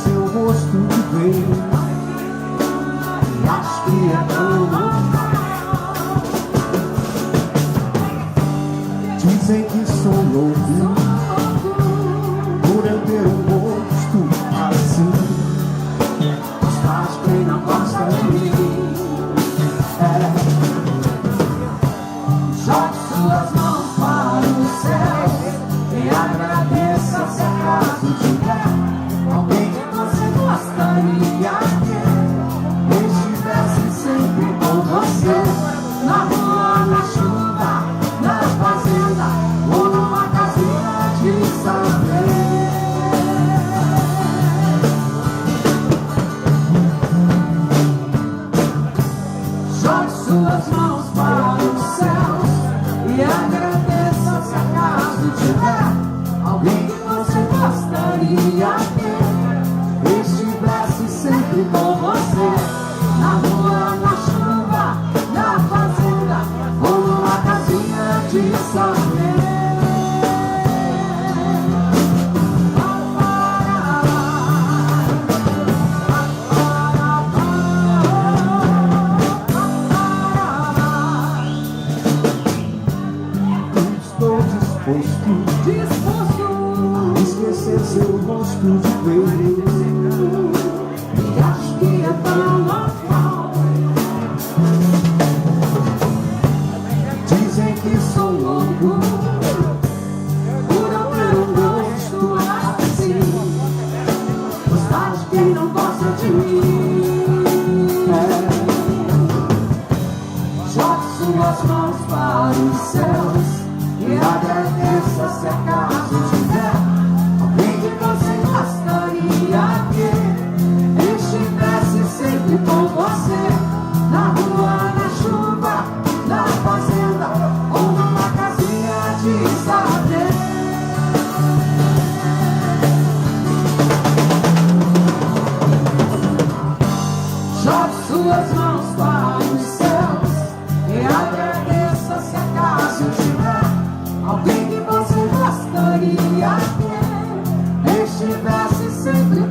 seu rosto de ver. E acho que é tão normal. Dizem que sou louco por eu ter um rosto assim. Mas quem não gosta de mim jogue suas mãos para o céu e agradeça se acaso tiver alguém que você gostaria que estivesse sempre com você, na rua, na chuva, na fazenda ou numa casinha de saber. Jogue suas mãos para os céus e agradeça se acaso tiver alguém que você gostaria que estivesse sempre com você, na rua, na chuva, na fazenda ou numa casinha de saber. Disposto a esquecer seu rosto de ver. E acho que é tão normal. Dizem que sou louco por eu ter um rosto assim. Gostar de quem não gosta de mim. Jogue suas mãos para os céus e agradeça se acaso tiver alguém que você gostaria que estivesse sempre com você, na rua, na chuva, na fazenda ou numa casinha de saber. Jogue suas mãos para os céus e agradeça se acaso tiver alguém que você gostaria que estivesse sempre